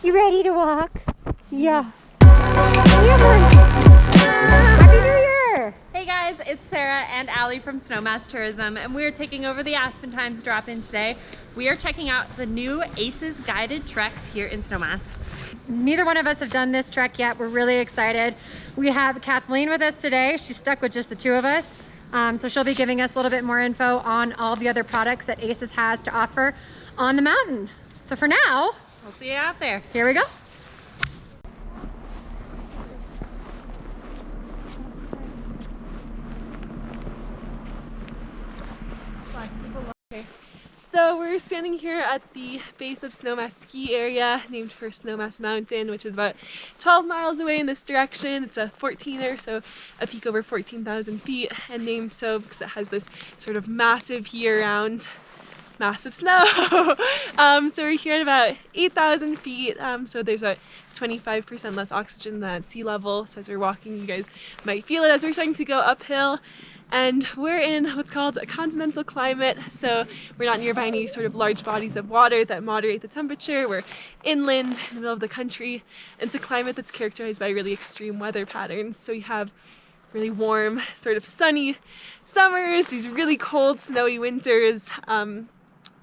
You ready to walk? Yeah. Happy New Year! Hey guys, it's Sarah and Allie from Snowmass Tourism, and we're taking over the Aspen Times drop-in today. We are checking out the new ACES guided treks here in Snowmass. Neither one of us have done this trek yet. We're really excited. We have Kathleen with us today. She's stuck with just the two of us. So she'll be giving us a little bit more info on all the other products that ACES has to offer on the mountain. So for now, We'll see you out there. here we go. So we're standing here at the base of Snowmass ski area, named for Snowmass Mountain, which is about 12 miles away in this direction. It's a 14er, so a peak over 14,000 feet, and named so because it has this sort of massive year-round massive snow. So we're here at about 8,000 feet, so there's about 25% less oxygen than at sea level. So as we're walking, you guys might feel it as we're starting to go uphill. And we're in what's called a continental climate, so we're not nearby any sort of large bodies of water that moderate the temperature. We're inland in the middle of the country. It's a climate that's characterized by really extreme weather patterns. So we have really warm, sort of sunny summers, these really cold, snowy winters,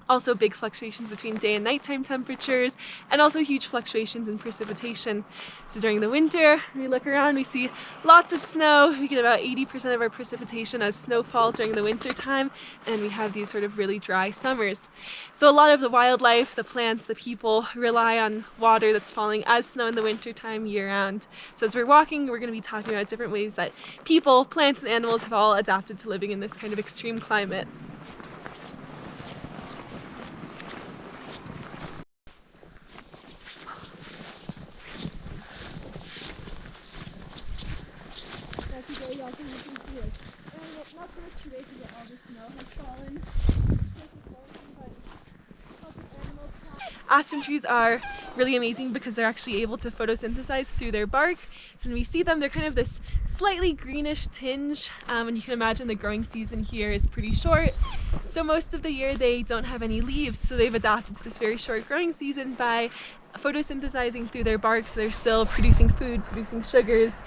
also big fluctuations between day and nighttime temperatures, and also huge fluctuations in precipitation. So during the winter, we look around, we see lots of snow. We get about 80% of our precipitation as snowfall during the winter time, and we have these sort of really dry summers. So a lot of the wildlife, the plants, the people rely on water that's falling as snow in the winter time year round. So as we're walking, we're going to be talking about different ways that people, plants, and animals have all adapted to living in this kind of extreme climate. Not so much today because all the snow has fallen. Aspen trees are really amazing because they're actually able to photosynthesize through their bark. So when we see them, they're kind of this slightly greenish tinge, and you can imagine the growing season here is pretty short. So most of the year they don't have any leaves, so they've adapted to this very short growing season by photosynthesizing through their bark, so they're still producing food, producing sugars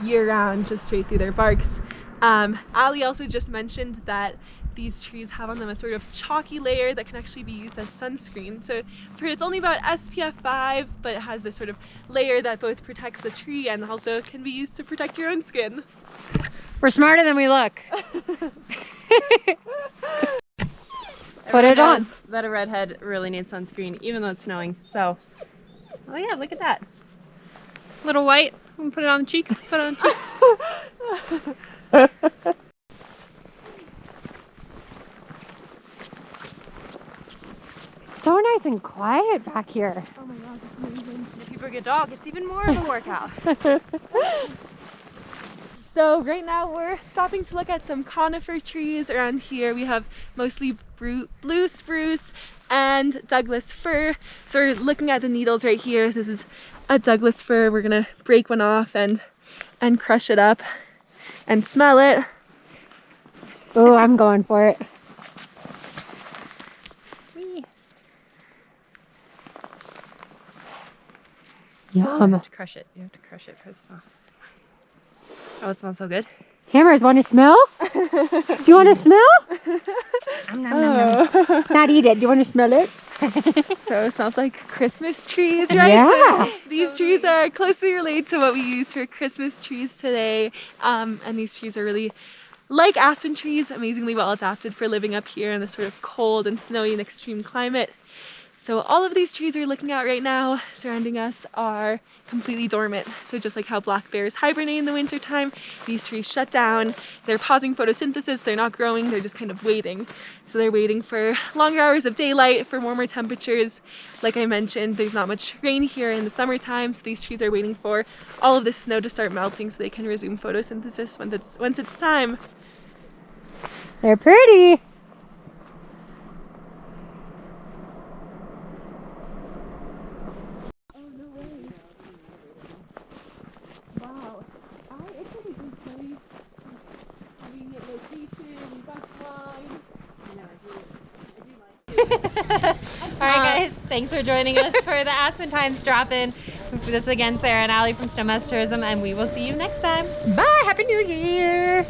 year-round, just straight through their barks. Ali also just mentioned that these trees have on them a sort of chalky layer that can actually be used as sunscreen. So for it's only about SPF 5, but it has this sort of layer that both protects the tree and also can be used to protect your own skin. We're smarter than we look. Put Everyone it on. knows that a redhead really needs sunscreen, even though it's snowing. So, oh yeah, look at that. Little white. I'm gonna put it on the cheeks. Put it on the cheeks. So nice and quiet back here. Oh my gosh, it's amazing. If you bring a dog, it's even more of a workout. So right now we're stopping to look at some conifer trees around here. We have mostly blue spruce and Douglas fir. So we're looking at the needles right here. This is a Douglas fir. We're gonna break one off and crush it up and smell it. Oh, I'm going for it. Yum. You have to crush it. You have to crush it for the smell. Oh, it smells so good. Hammers, want to smell? Do you want to smell? Not eat it. Do you want to smell it? So it smells like Christmas trees, right? Yeah. So these trees are closely related to what we use for Christmas trees today. And these trees are really, like aspen trees, amazingly well adapted for living up here in this sort of cold and snowy and extreme climate. So all of these trees we're looking at right now surrounding us are completely dormant. So just like how black bears hibernate in the wintertime, these trees shut down. They're pausing photosynthesis, they're not growing, they're just kind of waiting. So they're waiting for longer hours of daylight, for warmer temperatures. Like I mentioned, there's not much rain here in the summertime, so these trees are waiting for all of this snow to start melting so they can resume photosynthesis once it's time. They're pretty. All right, guys. Thanks for joining us for the Aspen Times drop-in. This is again Sarah and Allie from Snowmass Tourism, and we will see you next time. Bye. Happy New Year.